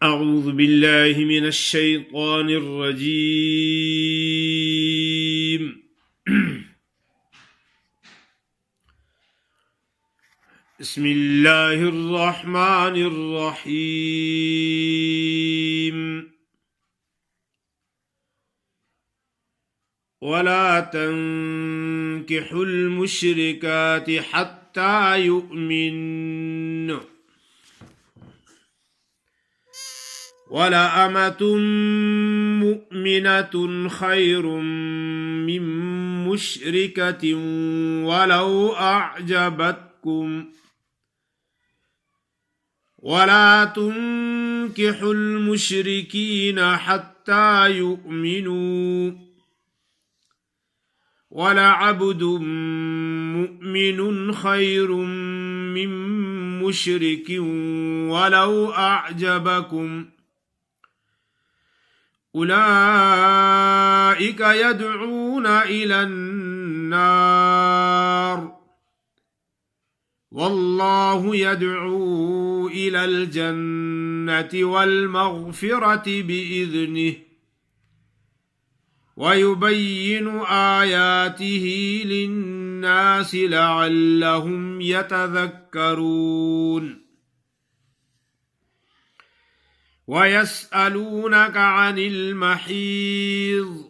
أعوذ بالله من الشيطان الرجيم بسم الله الرحمن الرحيم ولا تنكحوا المشركات حتى يؤمنوا ولأمة مؤمنة خير من مشركة ولو أعجبتكم ولا تنكحوا المشركين حتى يؤمنوا ولعبد مؤمن خير من مشرك ولو أعجبكم أولئك يدعون إلى النار والله يدعو إلى الجنة والمغفرة بإذنه ويبين آياته للناس لعلهم يتذكرون ويسألونك عن المحيض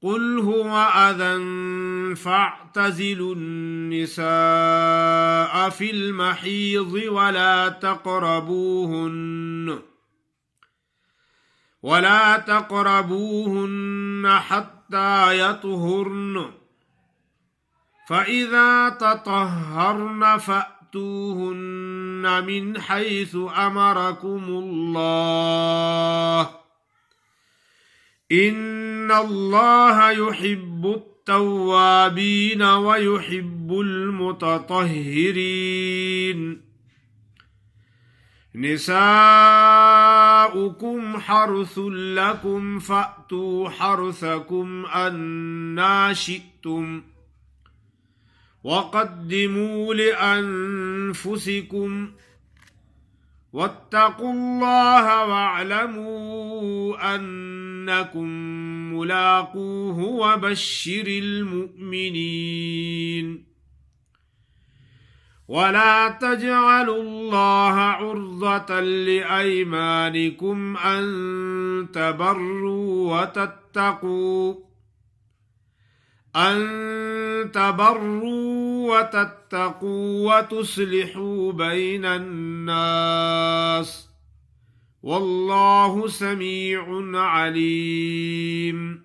قل هو أذى فاعتزلوا النساء في المحيض ولا تقربوهن حتى يطهرن فإذا تطهرن فأتوهن من حيث أمركم الله إن الله يحب التوابين ويحب المتطهرين نساؤكم حرث لكم فأتوا حرثكم أنى شئتم وقدموا لأنفسكم واتقوا الله واعلموا أنكم ملاقوه وبشر المؤمنين ولا تجعلوا الله عرضة لأيمانكم أن تبروا وتتقوا وتصلحوا بين الناس والله سميع عليم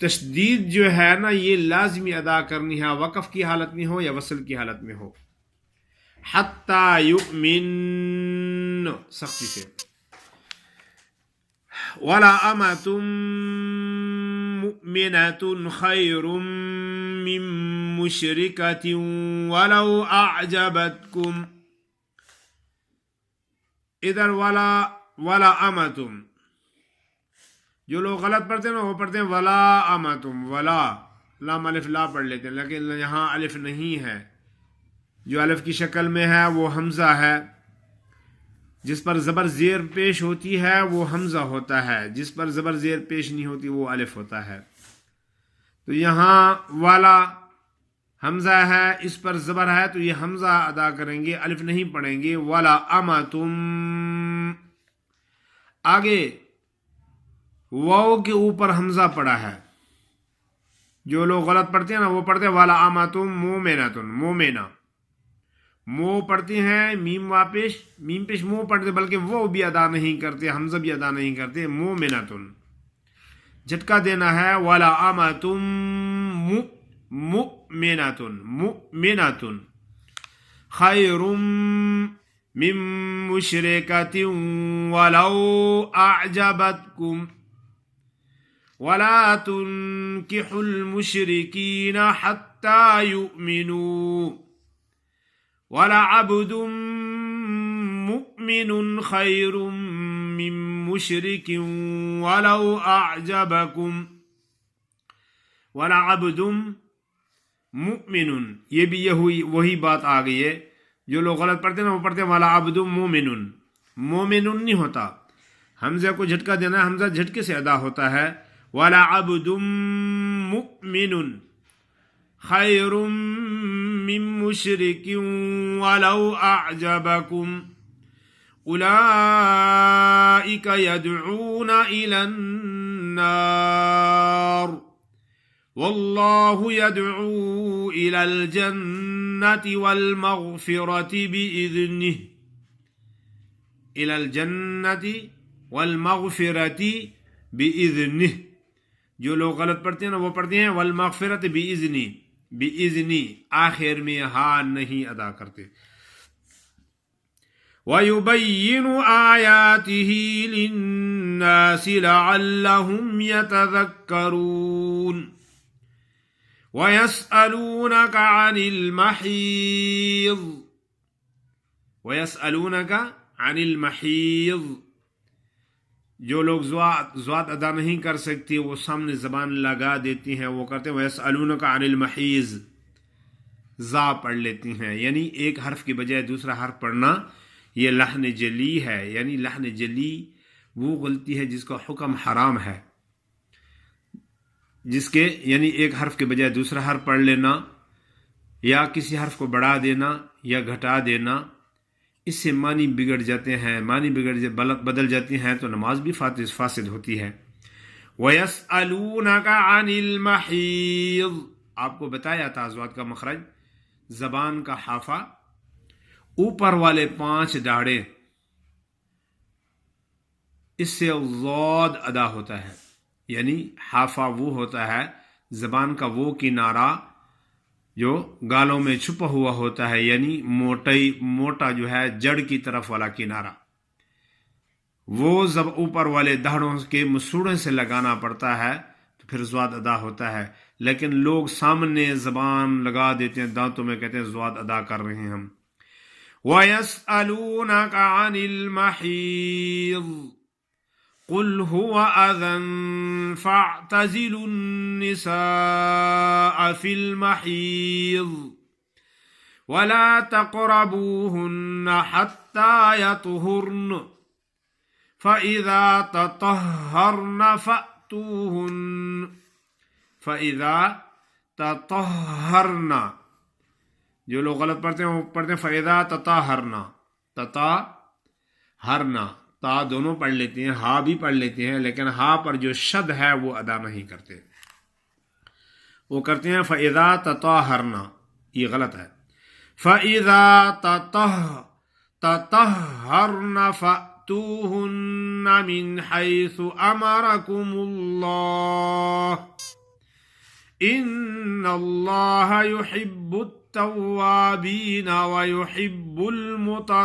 تشدید جو ہے نا یہ لازمی ادا کرنی ہے، وقف کی حالت میں ہو یا وصل کی حالت میں ہو. حتی یؤمن سختی سے. ولا امۃ مؤمنۃ خیر من مشرکۃ ولو اعجبتکم. ادھر ولا امۃ، جو لوگ غلط پڑھتے ہیں نا وہ پڑھتے ہیں ولا امتم، ولا لام الف لا پڑھ لیتے ہیں، لیکن یہاں الف نہیں ہے. جو الف کی شکل میں ہے وہ حمزہ ہے، جس پر زبر زیر پیش ہوتی ہے وہ حمزہ ہوتا ہے، جس پر زبر زیر پیش نہیں ہوتی وہ الف ہوتا ہے. تو یہاں والا حمزہ ہے، اس پر زبر ہے تو یہ حمزہ ادا کریں گے، الف نہیں پڑھیں گے. ولا امتم، آگے واو کے اوپر حمزہ پڑا ہے. جو لوگ غلط پڑھتے ہیں نا وہ پڑھتے ہیں والا امتم مومنۃ، مومنہ. مو پڑھتے ہیں میم واپش، میم پیش مو پڑھتے، بلکہ وہ بھی ادا نہیں کرتے، حمزہ بھی ادا نہیں کرتے. مومنۃ جھٹکا دینا ہے. والا امتم مؤمنۃ، مؤمنۃ خیر من مشرکۃ ولو اعجبتکم ولا تنكحوا المشركين حتى يؤمنوا ولعبد مؤمن خير من مشرك ولو أعجبكم. ولعبد مؤمن، یہ بھی وہی بات آ گئی ہے. جو لوگ غلط پڑھتے ہیں نا وہ پڑھتے ہیں ولعبد مؤمن. مومن نہیں ہوتا، حمزہ کو جھٹکا دینا ہے، حمزہ جھٹکے سے ادا ہوتا ہے. وَلَعَبْدٌ مُؤْمِنٌ خَيْرٌ مِّن مُّشْرِكٍ وَلَوْ أَعْجَبَكُمْ أُولَئِكَ يَدْعُونَ إِلَى النَّارِ وَاللَّهُ يَدْعُو إِلَى الْجَنَّةِ وَالْمَغْفِرَةِ بِإِذْنِهِ. إِلَى الْجَنَّةِ وَالْمَغْفِرَةِ بِإِذْنِهِ. جو لوگ غلط پڑھتے ہیں نا وہ پڑھتے ہیں والمغفرت بِإِذْنِ، بِإِذْنِ آخر میں ہا نہیں ادا کرتے. وَيُبَيِّنُ آيَاتِهِ لِلنَّاسِ لَعَلَّهُمْ يَتَذَكَّرُونَ. وَيَسْأَلُونَكَ عَنِ الْمَحِيضِ، وَيَسْأَلُونَكَ عَنِ الْمَحِيضِ. جو لوگ ضاد ادا نہیں کر سکتے وہ سامنے زبان لگا دیتی ہیں، وہ کرتے ہیں وَيَسْأَلُونَكَ عَنِ الْمَحِيضِ، زا پڑھ لیتی ہیں. یعنی ایک حرف کی بجائے دوسرا حرف پڑھنا یہ لحن جلی ہے. یعنی لحن جلی وہ غلطی ہے جس کا حکم حرام ہے، جس کے یعنی ایک حرف کے بجائے دوسرا حرف پڑھ لینا یا کسی حرف کو بڑھا دینا یا گھٹا دینا، اس سے معنی بگڑ جاتے ہیں، معنی بدل جاتی ہیں تو نماز بھی فاسد ہوتی ہے. وَيَسْأَلُونَكَ عَنِ الْمَحِيضِ، آپ کو بتایا تھا ضاد کا مخرج، زبان کا حافہ، اوپر والے 5 داڑے، اس سے ضاد ادا ہوتا ہے. یعنی حافہ وہ ہوتا ہے زبان کا وہ کنارہ جو گالوں میں چھپا ہوا ہوتا ہے، یعنی موٹا جو ہے جڑ کی طرف والا کنارہ، وہ اوپر والے دہڑوں کے مسوڑے سے لگانا پڑتا ہے تو پھر ضاد ادا ہوتا ہے. لیکن لوگ سامنے زبان لگا دیتے ہیں دانتوں میں، کہتے ہیں ضاد ادا کر رہے ہیں ہم. وَيَسْأَلُونَكَ عَنِ الْمَحِيضِ قُلْ هُوَ أَذًى فَاعْتَزِلُوا النِّسَاءَ فِي الْمَحِيضِ وَلَا تَقْرَبُوهُنَّ حَتَّى يَطْهُرْنَ فَإِذَا تَطَهَّرْنَ فَأْتُوهُنَّ. فَإِذَا تَطَهَّرْنَ، جو لوگ غلط پڑھتے ہیں وہ پڑھتے ہیں فَإِذَا تَطَهَّرْنَ. تَطَهَّرْنَ تا دونوں پڑھ لیتے ہیں، ہا بھی پڑھ لیتے ہیں، لیکن ہا پر جو شد ہے وہ ادا نہیں کرتے، وہ کرتے ہیں فَإِذَا تَطَهَّرْنَ، یہ غلط ہے. فَإِذَا تَطَهَّرْنَ فأتوهن من حيث أمركم الله إن الله يحب التوابين ويحب المتطهرين